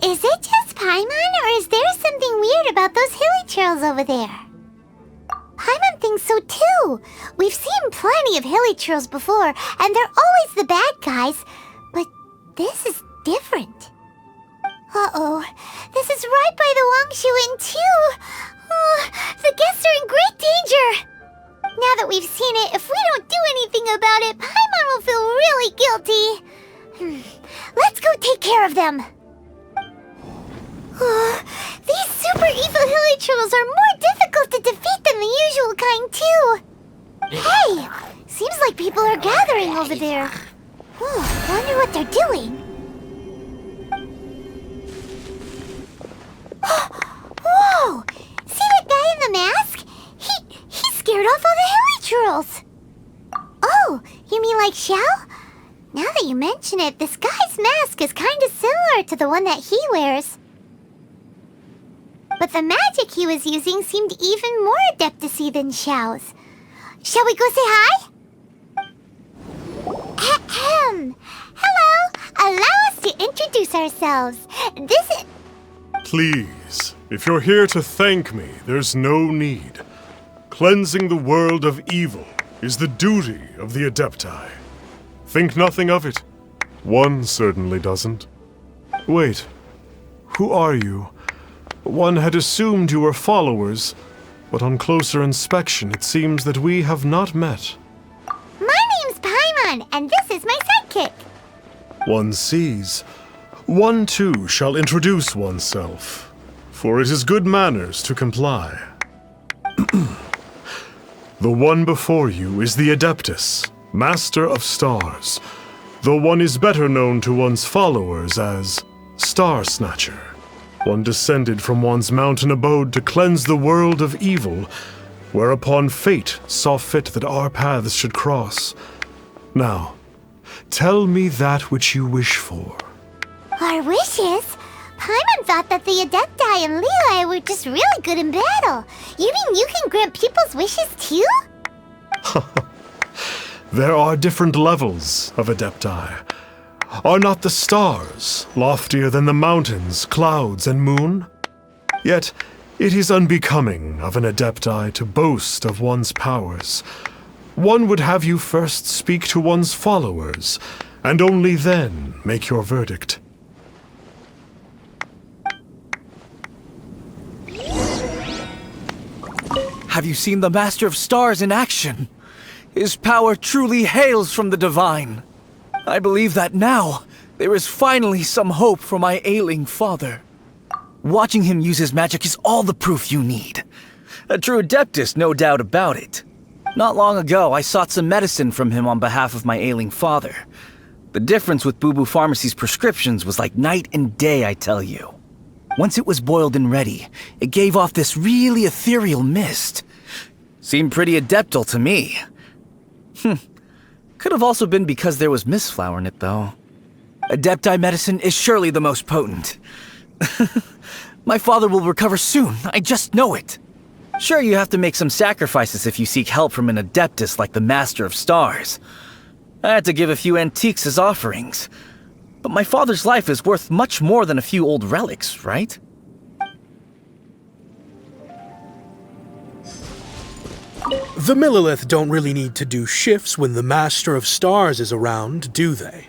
Is it just Paimon, or is there something weird about those hilly trails over there? Paimon thinks so too. We've seen plenty of hilly trails before, and they're always the bad guys. But this is different. Uh-oh. This is right by the Wangshu Inn too. Oh, the guests are in great danger. Now that we've seen it, if we don't do anything about it, Paimon will feel really guilty. Let's go take care of them. Oh, these super evil hilly trolls are more difficult to defeat than the usual kind too. Hey, seems like people are gathering over there. Oh, wonder what they're doing. Whoa! See that guy in the mask? He scared off all the hilly trolls. Oh, you mean like Xiao? Now that you mention it, this guy's mask is kind of similar to the one that he wears. But the magic he was using seemed even more adeptus-y than Xiao's. Shall we go say hi? Ahem. Hello! Allow us to introduce ourselves. This is... Please, if you're here to thank me, there's no need. Cleansing the world of evil is the duty of the Adepti. Think nothing of it. One certainly doesn't. Wait, who are you? One had assumed you were followers, but on closer inspection it seems that we have not met. My name's Paimon, and this is my sidekick. One sees. One too shall introduce oneself, for it is good manners to comply. The one before you is the Adeptus, Master of Stars, though one is better known to one's followers as Starsnatcher. One descended from one's mountain abode to cleanse the world of evil, whereupon fate saw fit that our paths should cross. Now, tell me that which you wish for. Our wishes? Paimon thought that the Adepti and Leela were just really good in battle. You mean you can grant people's wishes too? There are different levels of Adepti. Are not the stars loftier than the mountains, clouds, and moon? Yet, it is unbecoming of an Adepti to boast of one's powers. One would have you first speak to one's followers, and only then make your verdict. Have you seen the Master of Stars in action? His power truly hails from the divine. I believe that now, there is finally some hope for my ailing father. Watching him use his magic is all the proof you need. A true adeptus, no doubt about it. Not long ago, I sought some medicine from him on behalf of my ailing father. The difference with Boo Boo Pharmacy's prescriptions was like night and day, I tell you. Once it was boiled and ready, it gave off this really ethereal mist. Seemed pretty adeptal to me. Could have also been because there was mistflower in it, though. Adepti medicine is surely the most potent. My father will recover soon, I just know it. Sure, you have to make some sacrifices if you seek help from an adeptus like the Master of Stars. I had to give a few antiques as offerings. But my father's life is worth much more than a few old relics, right? The Millilith don't really need to do shifts when the Master of Stars is around, do they?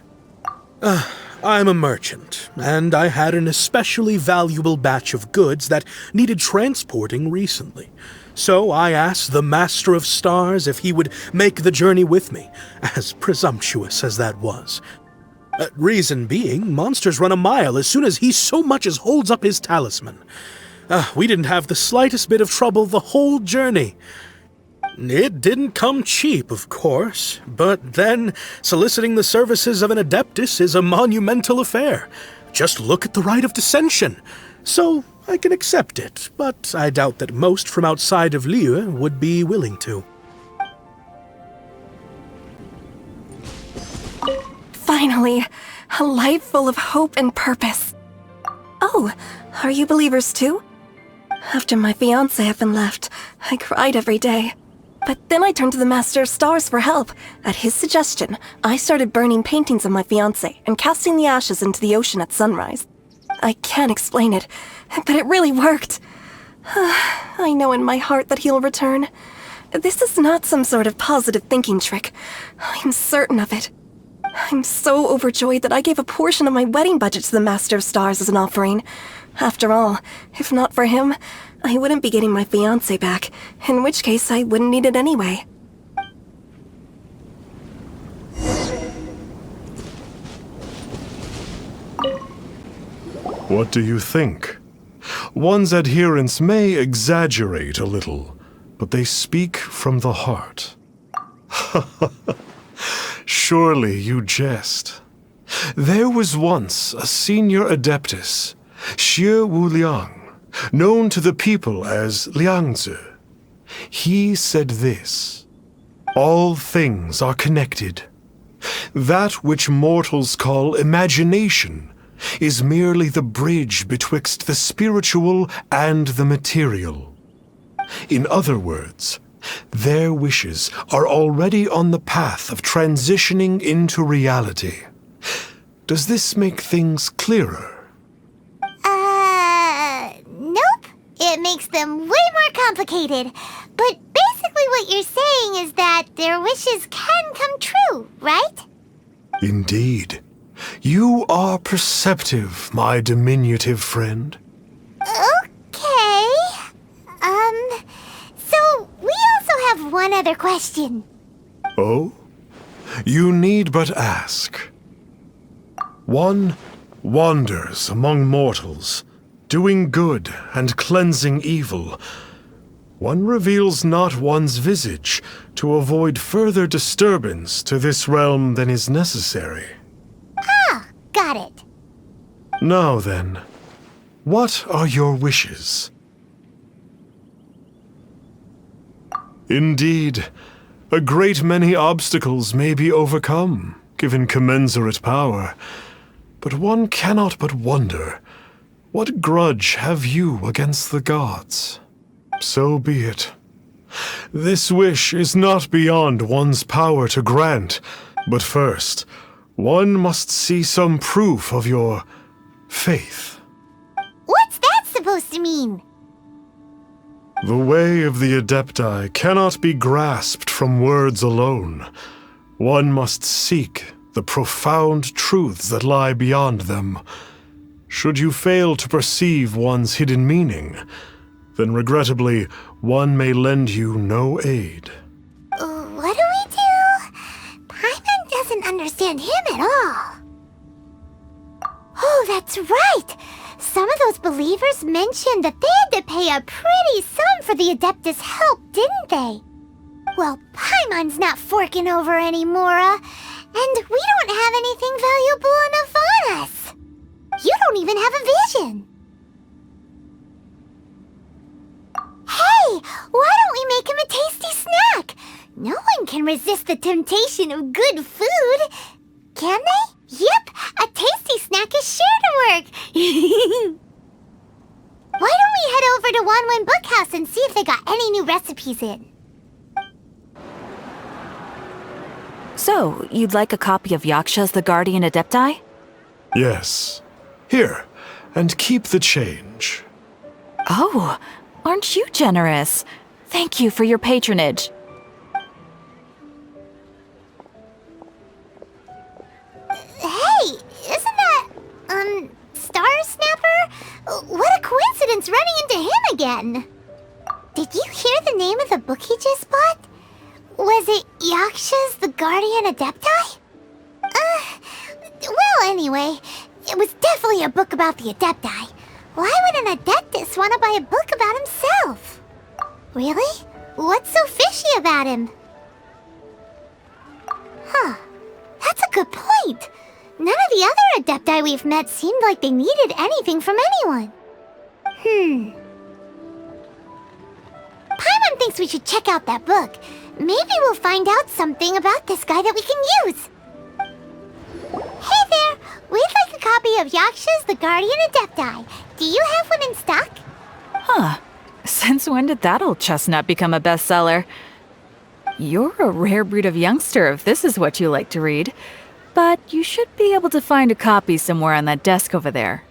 I'm a merchant, and I had an especially valuable batch of goods that needed transporting recently. So I asked the Master of Stars if he would make the journey with me, as presumptuous as that was. Reason being, monsters run a mile as soon as he so much as holds up his talisman. We didn't have the slightest bit of trouble the whole journey. It didn't come cheap, of course, but then soliciting the services of an adeptus is a monumental affair. Just look at the rite of dissension. So I can accept it, but I doubt that most from outside of Liyue would be willing to. Finally, a life full of hope and purpose. Oh, are you believers too? After my fiancé had been left, I cried every day. But then I turned to the Master of Stars for help. At his suggestion, I started burning paintings of my fiancé and casting the ashes into the ocean at sunrise. I can't explain it, but it really worked. I know in my heart that he'll return. This is not some sort of positive thinking trick. I'm certain of it. I'm so overjoyed that I gave a portion of my wedding budget to the Master of Stars as an offering. After all, if not for him, I wouldn't be getting my fiancé back, in which case I wouldn't need it anyway. What do you think? One's adherents may exaggerate a little, but they speak from the heart. Surely you jest. There was once a senior adeptus, Xie Wuliang, known to the people as Liangzi. He said this: all things are connected. That which mortals call imagination is merely the bridge betwixt the spiritual and the material. In other words, their wishes are already on the path of transitioning into reality. Does this make things clearer? Nope. It makes them way more complicated. But basically what you're saying is that their wishes can come true, right? Indeed. You are perceptive, my diminutive friend. Okay. So we also have one other question. Oh? You need but ask. One wanders among mortals, doing good and cleansing evil. One reveals not one's visage to avoid further disturbance to this realm than is necessary. Ah, got it. Now then, what are your wishes? Indeed, a great many obstacles may be overcome, given commensurate power. But one cannot but wonder, what grudge have you against the gods? So be it. This wish is not beyond one's power to grant, but first, one must see some proof of your faith. What's that supposed to mean? The way of the Adepti cannot be grasped from words alone. One must seek the profound truths that lie beyond them. Should you fail to perceive one's hidden meaning, then regrettably, one may lend you no aid. What do we do? Paimon doesn't understand him at all. Oh, that's right! Some of those believers mentioned that they had to pay a pretty sum for the Adeptus' help, didn't they? Well, Paimon's not forking over anymore, and we don't have anything valuable enough on us. You don't even have a vision. Hey, why don't we make him a tasty snack? No one can resist the temptation of good food. Can they? Yep, a tasty snack is sure to work. Why don't we head over to Wanwen Bookhouse and see if they got any new recipes in? So, you'd like a copy of Yaksha's The Guardian Adepti? Yes. Here, and keep the change. Oh, aren't you generous? Thank you for your patronage. Hey, isn't that, Starsnatcher? What a coincidence running into him again. Did you hear the name of the book he just bought? Was it Yaksha's The Guardian Adepti? Well, anyway, it was definitely a book about the Adepti. Why would an adeptus want to buy a book about himself? Really? What's so fishy about him? Huh. That's a good point. None of the other adepti we've met seemed like they needed anything from anyone. Paimon thinks we should check out that book. Maybe we'll find out something about this guy that we can use. Hey there! We'd like a copy of Yaksha's The Guardian Adepti. Do you have one in stock? Huh. Since when did that old chestnut become a bestseller? You're a rare breed of youngster if this is what you like to read. But you should be able to find a copy somewhere on that desk over there.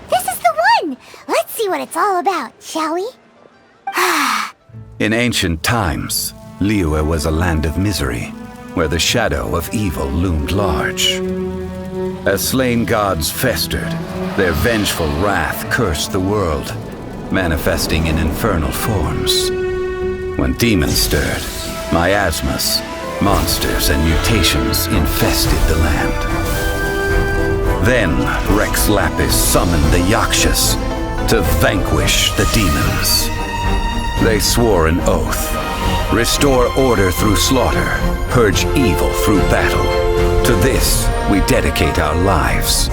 This is the one! Let's see what it's all about, shall we? In ancient times, Liyue was a land of misery, where the shadow of evil loomed large. As slain gods festered, their vengeful wrath cursed the world, manifesting in infernal forms. When demons stirred, miasmas, monsters, and mutations infested the land. Then Rex Lapis summoned the Yakshas to vanquish the demons. They swore an oath: restore order through slaughter, purge evil through battle. To this, we dedicate our lives.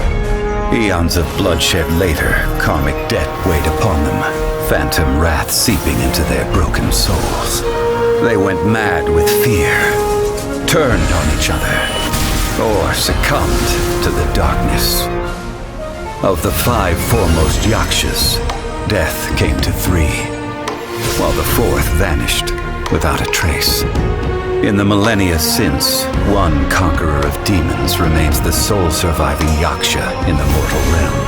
Eons of bloodshed later, karmic debt weighed upon them, phantom wrath seeping into their broken souls. They went mad with fear, turned on each other, or succumbed to the darkness. Of the 5 foremost Yakshas, death came to 3, while the 4th vanished without a trace. In the millennia since, one conqueror of demons remains the sole surviving Yaksha in the mortal realm.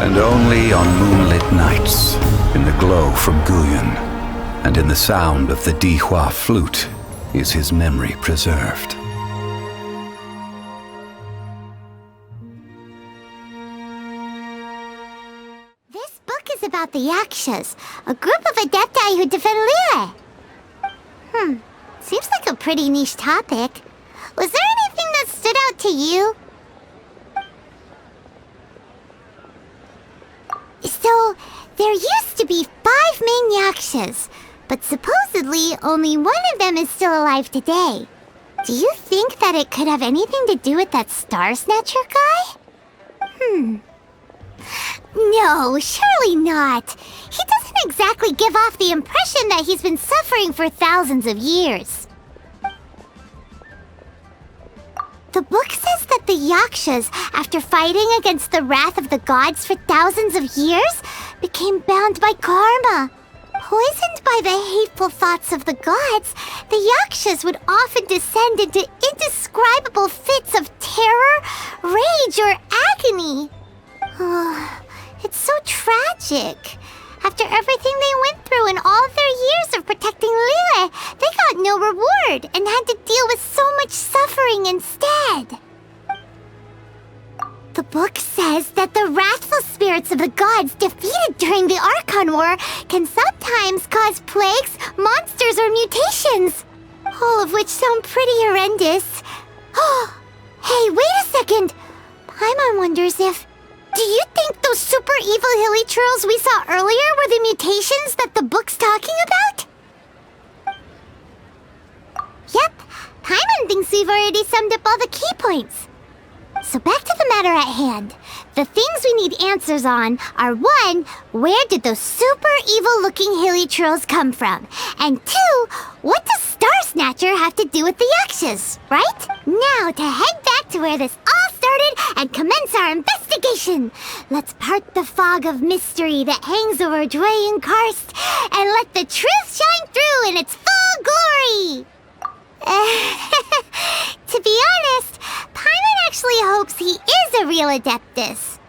And only on moonlit nights, in the glow from Guyun, and in the sound of the Dihua flute, is his memory preserved. This book is about the Yakshas, a group of Adepti who defend Liyue. Seems like a pretty niche topic. Was there anything that stood out to you? So, there used to be 5 main Yakshas, but supposedly only one of them is still alive today. Do you think that it could have anything to do with that Starsnatcher guy? No, surely not. He doesn't exactly give off the impression that he's been suffering for thousands of years. The book says that the Yakshas, after fighting against the wrath of the gods for thousands of years, became bound by karma. Poisoned by the hateful thoughts of the gods, the Yakshas would often descend into indescribable fits of terror, rage, or agony. It's so tragic. After everything they went through in all their years of protecting Liyue, they got no reward and had to deal with so much suffering instead. The book says that the wrathful spirits of the gods defeated during the Archon War can sometimes cause plagues, monsters, or mutations. All of which sound pretty horrendous. Hey, wait a second! Paimon wonders if... Do you think those super evil hilly churls we saw earlier were the mutations that the book's talking about? Yep, Paimon thinks we've already summed up all the key points. So back to the matter at hand. The things we need answers on are 1, where did those super evil-looking hilly churls come from? And 2, what does Starsnatcher have to do with the Yakshas, right? Now to head back to where this all started and commence our investigation. Let's part the fog of mystery that hangs over Dwayne Karst and let the truth shine through in its full glory. To be honest, Paimon actually hopes he is a real adeptus.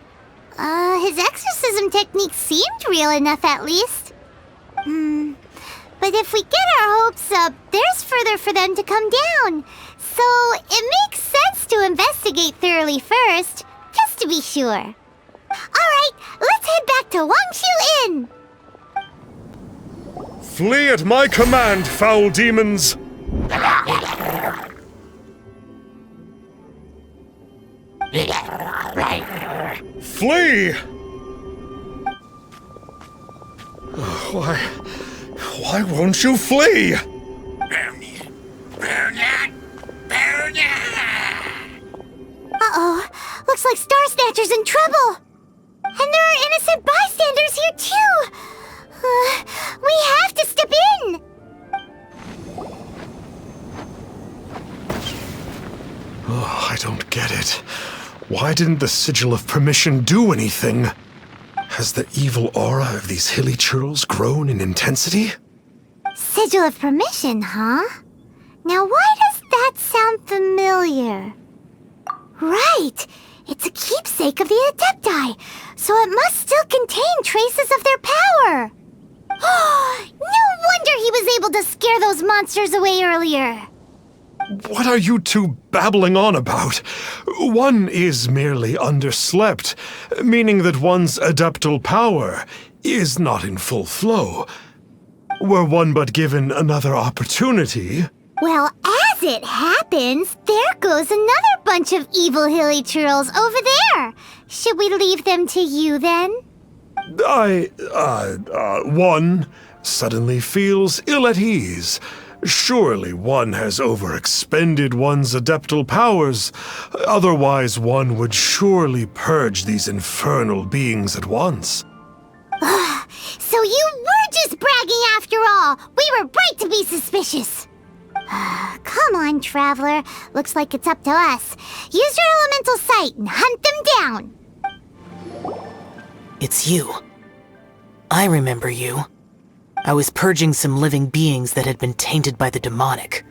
His exorcism technique seemed real enough at least. But if we get our hopes up, there's further for them to come down. So it makes sense to investigate thoroughly first, just to be sure. Alright, let's head back to Wangshu Inn! Flee at my command, foul demons! Flee! Why won't you flee? Uh-oh, looks like Starsnatcher's in trouble! And there are innocent bystanders here too! We have to step in! I don't get it. Why didn't the Sigil of Permission do anything? Has the evil aura of these hilly churls grown in intensity? Sigil sigil of permission, huh? Now why does that sound familiar? Right! It's a keepsake of the Adepti, so it must still contain traces of their power! No wonder he was able to scare those monsters away earlier! What are you two babbling on about? One is merely underslept, meaning that one's adeptal power is not in full flow. Were one but given another opportunity... Well, as it happens, there goes another bunch of evil hilly churls over there. Should we leave them to you then? One suddenly feels ill at ease. Surely one has overexpended one's adeptal powers. Otherwise, one would surely purge these infernal beings at once. So you were just bragging after all. We were right to be suspicious. Come on, Traveler. Looks like it's up to us. Use your elemental sight and hunt them down. It's you. I remember you. I was purging some living beings that had been tainted by the demonic.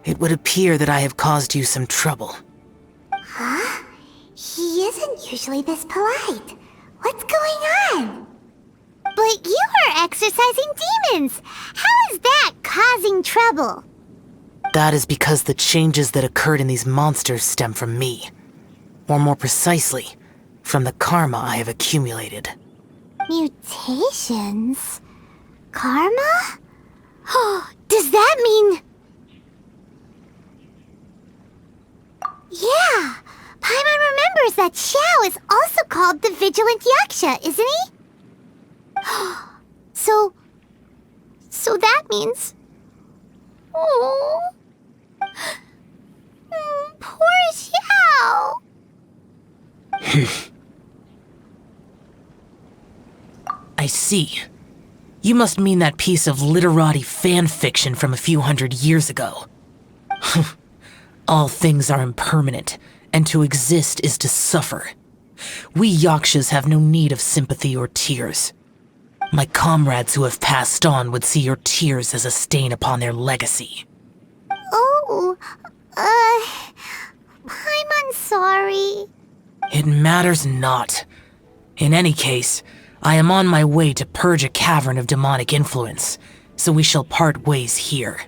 It would appear that I have caused you some trouble. Huh? He isn't usually this polite. What's going on? But you are exorcising demons! How is that causing trouble? That is because the changes that occurred in these monsters stem from me. Or more precisely, from the karma I have accumulated. Mutations? Karma? Oh, does that mean... Yeah! Paimon remembers that Xiao is also called the Vigilant Yaksha, isn't he? So that means... Oh... Poor Xiao! I see. You must mean that piece of literati fan fiction from a few hundred years ago. All things are impermanent, and to exist is to suffer. We Yakshas have no need of sympathy or tears. My comrades who have passed on would see your tears as a stain upon their legacy. Oh, I'm sorry. It matters not. In any case, I am on my way to purge a cavern of demonic influence, so we shall part ways here.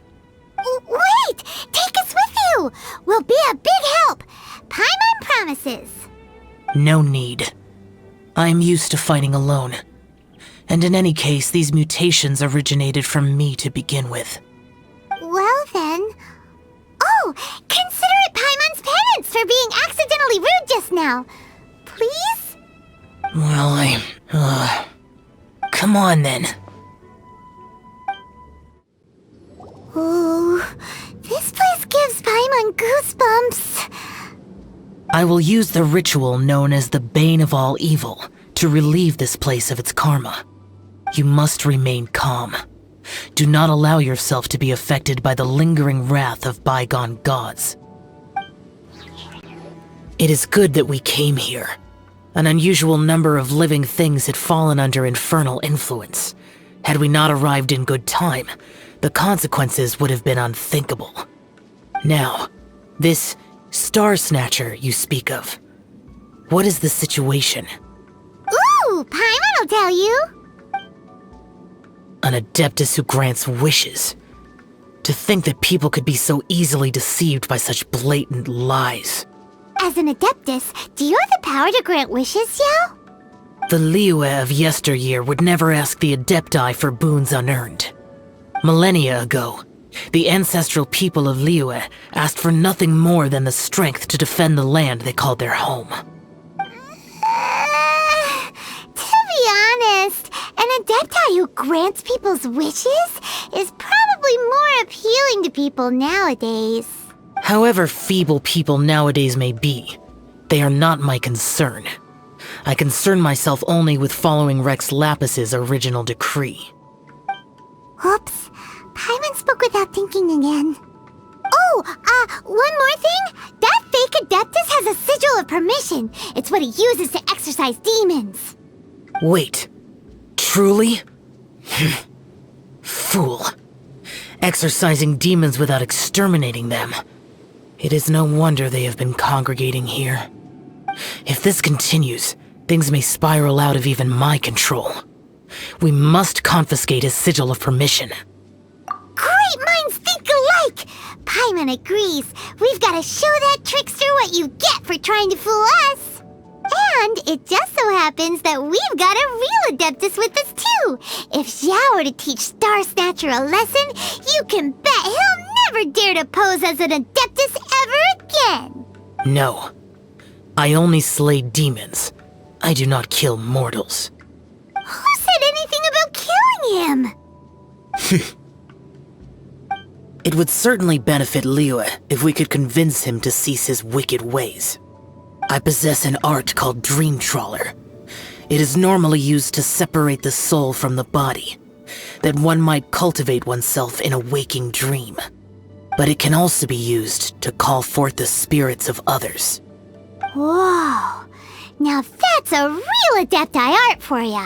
Wait! Take us with you! We'll be a big help! Paimon promises! No need. I am used to fighting alone. And in any case, these mutations originated from me to begin with. Well then... Oh! Consider it Paimon's penance for being accidentally rude just now! Please? Well, come on then. Ooh, this place gives Paimon goosebumps. I will use the ritual known as the Bane of All Evil to relieve this place of its karma. You must remain calm. Do not allow yourself to be affected by the lingering wrath of bygone gods. It is good that we came here. An unusual number of living things had fallen under infernal influence. Had we not arrived in good time, the consequences would have been unthinkable. Now, this Starsnatcher you speak of. What is the situation? Ooh, Paimon will tell you! An adeptus who grants wishes. To think that people could be so easily deceived by such blatant lies. As an adeptus, do you have the power to grant wishes, Xiao? The Liyue of yesteryear would never ask the Adepti for boons unearned. Millennia ago, the ancestral people of Liyue asked for nothing more than the strength to defend the land they called their home. To be honest, an adepti who grants people's wishes is probably more appealing to people nowadays. However feeble people nowadays may be, they are not my concern. I concern myself only with following Rex Lapis's original decree. Oops, Paimon spoke without thinking again. Oh, one more thing. That fake adeptus has a sigil of permission. It's what he uses to exorcise demons. Wait, truly? Fool. exorcising demons without exterminating them. It is no wonder they have been congregating here. If this continues, things may spiral out of even my control. We must confiscate his sigil of permission. Great minds think alike! Paimon agrees. We've got to show that trickster what you get for trying to fool us. And it just so happens that we've got a real adeptus with us too. If Xiao were to teach Starsnatcher a lesson, you can bet he'll never dare to pose as an adeptus ever again. No. I only slay demons. I do not kill mortals. Who said anything about killing him? It would certainly benefit Liyue if we could convince him to cease his wicked ways. I possess an art called Dream Trawler. It is normally used to separate the soul from the body, that one might cultivate oneself in a waking dream. But it can also be used to call forth the spirits of others. Whoa, now that's a real Adepti art for ya.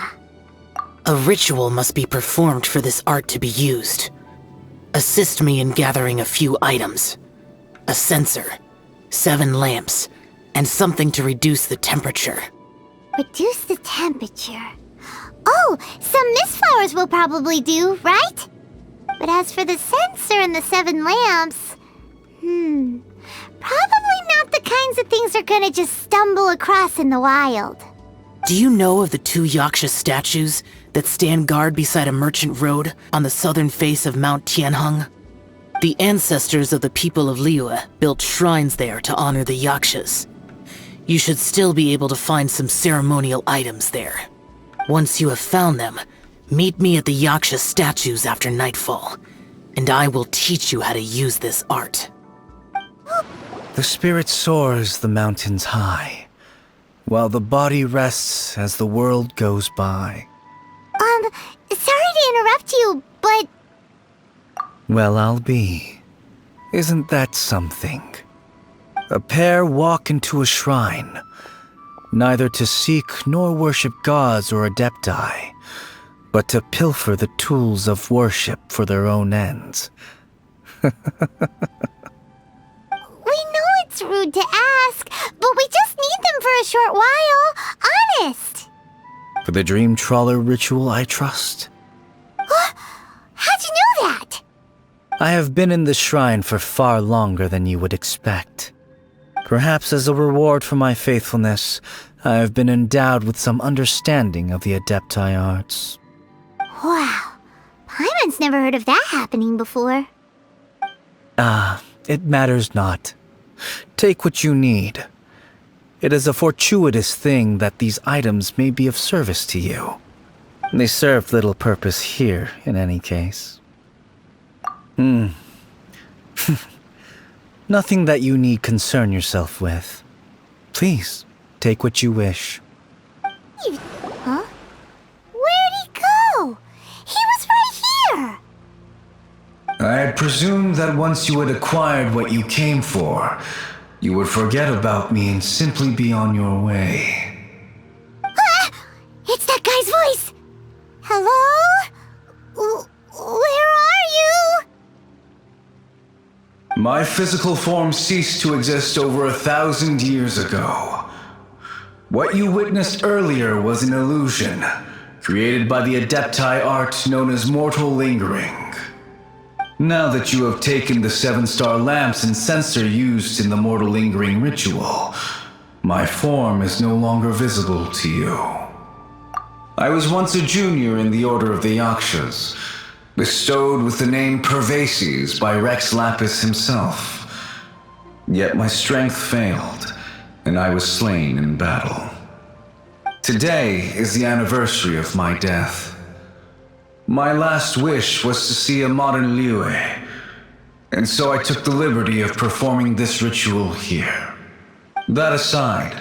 A ritual must be performed for this art to be used. Assist me in gathering a few items. A censer, 7 lamps, and something to reduce the temperature. Reduce the temperature. Oh, some mist flowers will probably do, right? But as for the censer and the 7 lamps, probably not the kinds of things they're gonna just stumble across in the wild. Do you know of the 2 Yaksha statues that stand guard beside a merchant road on the southern face of Mount Tianheng? The ancestors of the people of Liyue built shrines there to honor the Yakshas. You should still be able to find some ceremonial items there. Once you have found them, meet me at the Yaksha statues after nightfall, and I will teach you how to use this art. The spirit soars the mountains high, while the body rests as the world goes by. Sorry to interrupt you, but... Well, I'll be. Isn't that something? A pair walk into a shrine, neither to seek nor worship gods or adepti, but to pilfer the tools of worship for their own ends. We know it's rude to ask, but we just need them for a short while. Honest. For the Dream Trawler ritual, I trust. How'd you know that? I have been in the shrine for far longer than you would expect. Perhaps as a reward for my faithfulness, I have been endowed with some understanding of the Adepti arts. Wow. Paimon's never heard of that happening before. It matters not. Take what you need. It is a fortuitous thing that these items may be of service to you. They serve little purpose here, in any case. Nothing that you need concern yourself with. Please, take what you wish. Huh? Where'd he go? He was right here! I had presumed that once you had acquired what you came for, you would forget about me and simply be on your way. It's that guy's voice! Hello? Where are you? My physical form ceased to exist over 1,000 years ago. What you witnessed earlier was an illusion, created by the Adepti art known as mortal lingering. Now that you have taken the 7-star lamps and censer used in the mortal lingering ritual, my form is no longer visible to you. I was once a junior in the Order of the Yakshas, bestowed with the name Pervases by Rex Lapis himself. Yet my strength failed, and I was slain in battle. Today is the anniversary of my death. My last wish was to see a modern Liyue, and so I took the liberty of performing this ritual here. That aside,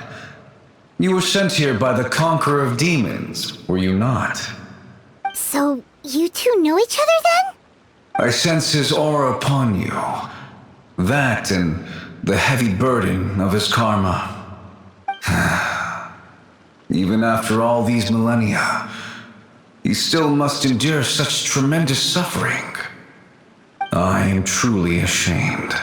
you were sent here by the Conqueror of Demons, were you not? So, you two know each other then? I sense his aura upon you. That and the heavy burden of his karma. Even after all these millennia, he still must endure such tremendous suffering. I am truly ashamed.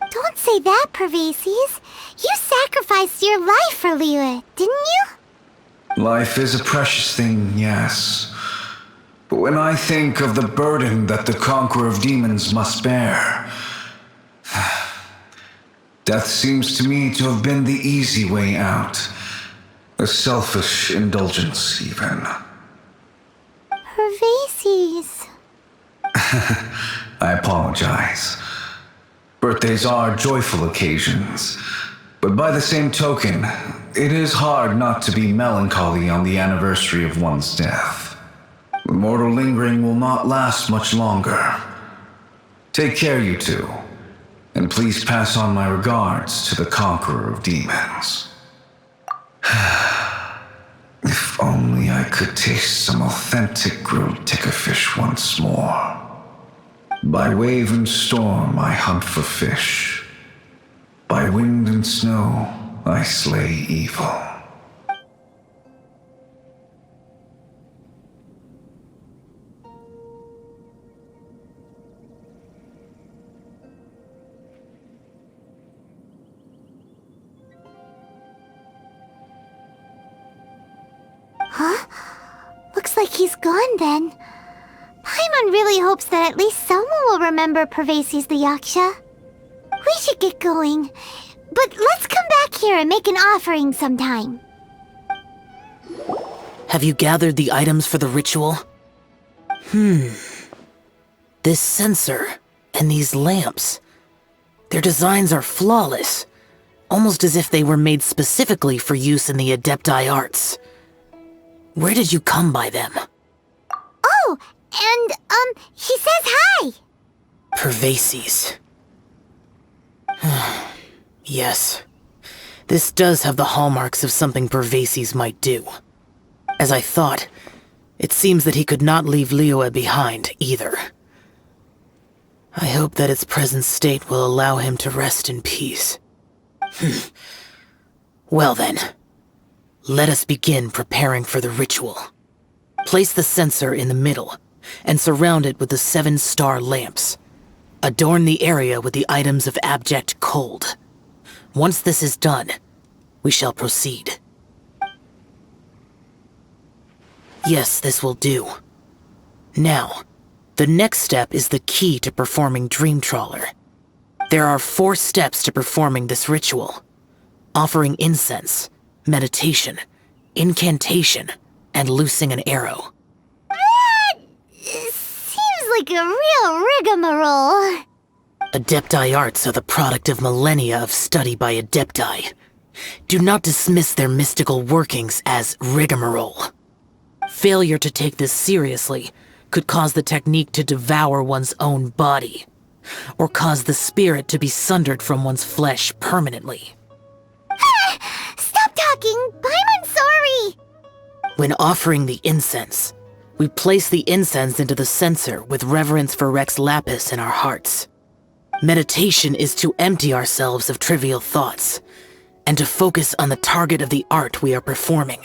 Don't say that, Pervases. You sacrificed your life for Liyue, didn't you? Life is a precious thing, yes. But when I think of the burden that the Conqueror of Demons must bear, death seems to me to have been the easy way out. A selfish indulgence, even. Pervases. I apologize. Birthdays are joyful occasions, but by the same token, it is hard not to be melancholy on the anniversary of one's death. The mortal lingering will not last much longer. Take care, you two, and please pass on my regards to the Conqueror of Demons. If only I could taste some authentic grilled tickerfish once more. By wave and storm I hunt for fish. By wind and snow I slay evil. Huh? Looks like he's gone then. Paimon really hopes that at least someone will remember Pervases the Yaksha. We should get going. But let's come back here and make an offering sometime. Have you gathered the items for the ritual? This censer and these lamps. Their designs are flawless. Almost as if they were made specifically for use in the Adepti arts. Where did you come by them? Oh, and, he says hi! Pervases. Yes. This does have the hallmarks of something Pervases might do. As I thought, it seems that he could not leave Liyue behind, either. I hope that its present state will allow him to rest in peace. Well then, let us begin preparing for the ritual. Place the censer in the middle, and surround it with the 7-star lamps. Adorn the area with the items of abject cold. Once this is done, we shall proceed. Yes, this will do. Now, the next step is the key to performing Dream Trawler. There are 4 steps to performing this ritual. Offering incense, meditation, incantation, and loosing an arrow. That seems like a real rigmarole. Adepti arts are the product of millennia of study by Adepti. Do not dismiss their mystical workings as rigmarole. Failure to take this seriously could cause the technique to devour one's own body, or cause the spirit to be sundered from one's flesh permanently. Stop talking! I'm sorry! When offering the incense, we place the incense into the censer with reverence for Rex Lapis in our hearts. Meditation is to empty ourselves of trivial thoughts, and to focus on the target of the art we are performing.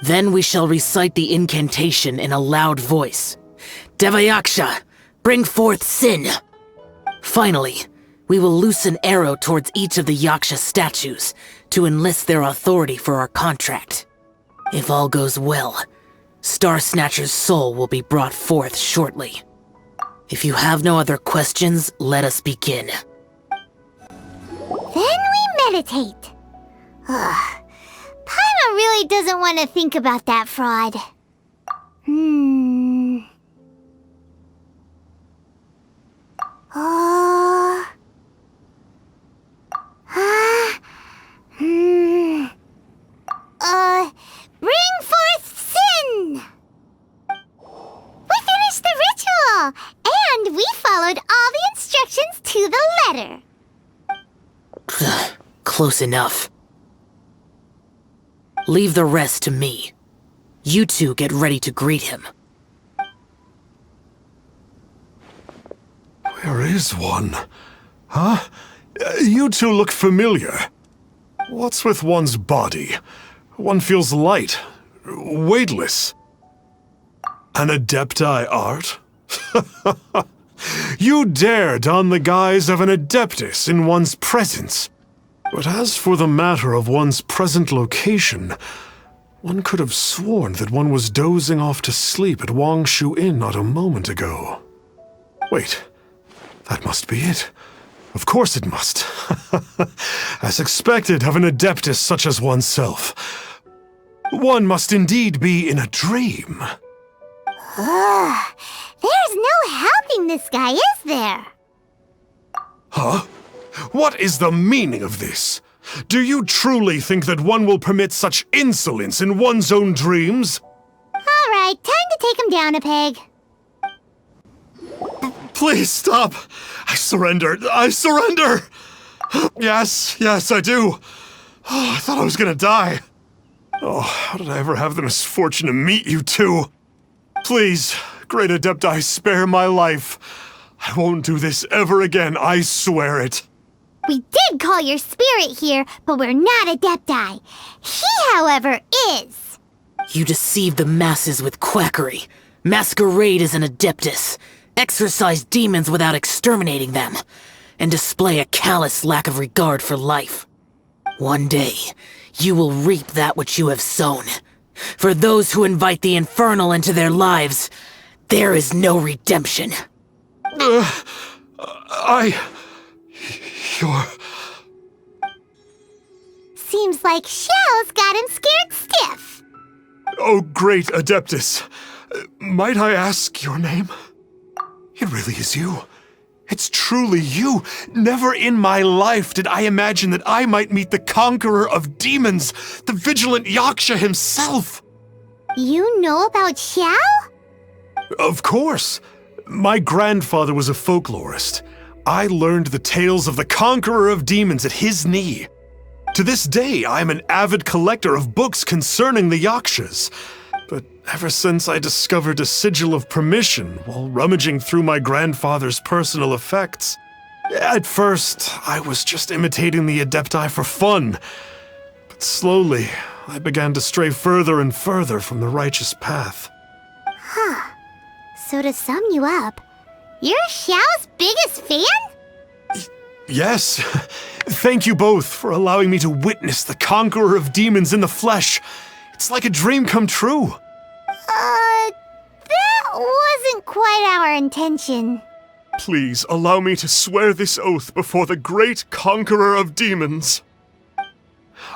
Then we shall recite the incantation in a loud voice. Yaksha, bring forth sin! Finally, we will loose an arrow towards each of the Yaksha statues to enlist their authority for our contract. If all goes well, Starsnatcher's soul will be brought forth shortly. If you have no other questions, let us begin. Then we meditate. Ugh. Paimon really doesn't want to think about that fraud. Bring forth sin! We finished the ritual, and we followed all the instructions to the letter. Close enough. Leave the rest to me. You two get ready to greet him. Where is one? Huh? You two look familiar. What's with one's body? One feels light, weightless. An Adepti art? You dare don the guise of an adeptus in one's presence. But as for the matter of one's present location, one could have sworn that one was dozing off to sleep at Wangshu Inn not a moment ago. Wait, that must be it. Of course it must. As expected of an adeptus such as oneself. One must indeed be in a dream. There's no helping this guy, is there? Huh? What is the meaning of this? Do you truly think that one will permit such insolence in one's own dreams? All right, time to take him down a peg. Please stop! I surrender! I surrender! Yes, I do. Oh, I thought I was gonna die. Oh, how did I ever have the misfortune to meet you two? Please, great Adepti, spare my life. I won't do this ever again, I swear it. We did call your spirit here, but we're not Adepti. He, however, is. You deceive the masses with quackery. Masquerade as an adeptus. Exorcise demons without exterminating them. And display a callous lack of regard for life. One day, you will reap that which you have sown. For those who invite the infernal into their lives, there is no redemption. You're... Seems like Xiao's got him scared stiff. Oh, great Adeptus. Might I ask your name? It really is you. It's truly you. Never in my life did I imagine that I might meet the conqueror of demons, the vigilant Yaksha himself. You know about Xiao? Of course. My grandfather was a folklorist. I learned the tales of the conqueror of demons at his knee. To this day, I am an avid collector of books concerning the Yakshas. But ever since I discovered a sigil of permission while rummaging through my grandfather's personal effects, at first, I was just imitating the Adepti for fun. But slowly, I began to stray further and further from the righteous path. Huh. So to sum you up, you're Xiao's biggest fan? Yes. Thank you both for allowing me to witness the conqueror of demons in the flesh. It's like a dream come true. That wasn't quite our intention. Please allow me to swear this oath before the great conqueror of demons.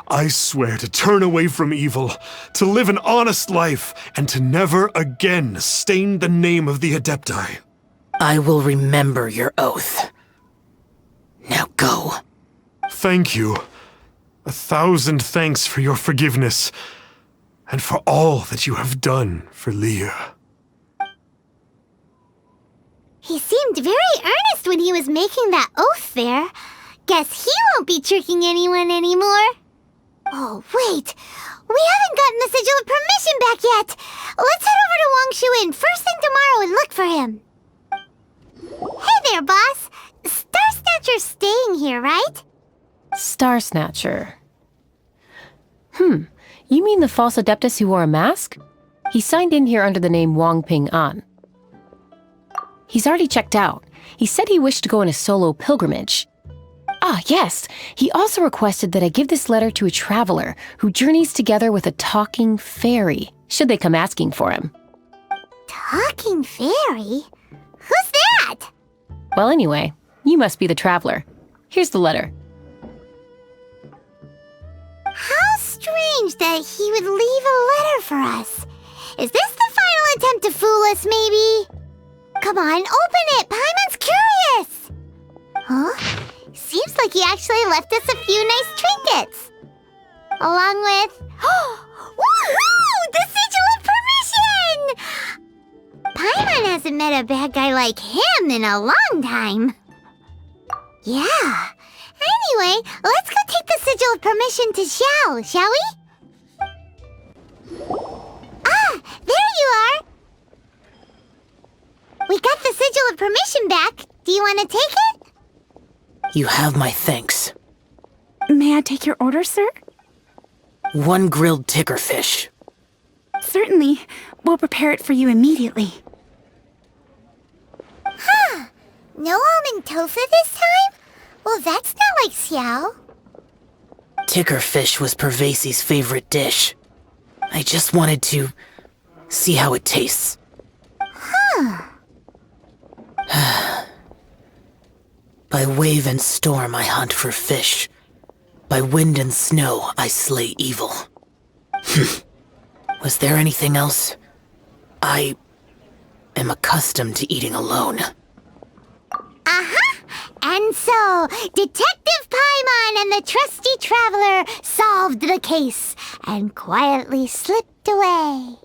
I swear to turn away from evil, to live an honest life, and to never again stain the name of the Adepti. I will remember your oath. Now go. Thank you. 1,000 thanks for your forgiveness, and for all that you have done for Leah. He seemed very earnest when he was making that oath there. Guess he won't be tricking anyone anymore. Oh, wait. We haven't gotten the sigil of permission back yet. Let's head over to Wangshu Inn first thing tomorrow and look for him. Hey there, boss. Starsnatcher's staying here, right? Starsnatcher. You mean the false adeptus who wore a mask? He signed in here under the name Wang Ping An. He's already checked out. He said he wished to go on a solo pilgrimage. Ah, yes. He also requested that I give this letter to a traveler who journeys together with a talking fairy, should they come asking for him. Talking fairy? Who's that? Well, anyway, you must be the traveler. Here's the letter. How strange that he would leave a letter for us. Is this the final attempt to fool us, maybe? Come on, open it! Paimon's curious! Huh? Seems like he actually left us a few nice trinkets. Along with... Woohoo! The sigil of permission! Paimon hasn't met a bad guy like him in a long time. Yeah. Anyway, let's go take the sigil of permission to Xiao, shall we? Ah, there you are! We got the sigil of permission back. Do you want to take it? You have my thanks. May I take your order, sir? 1 grilled ticker fish. Certainly. We'll prepare it for you immediately. Huh. No almond tofu this time? Well, that's not like Xiao. Ticker fish was Pervasi's favorite dish. I just wanted to see how it tastes. By wave and storm I hunt for fish. By wind and snow I slay evil. Was there anything else? I am accustomed to eating alone. And so, Detective Paimon and the trusty Traveler solved the case and quietly slipped away.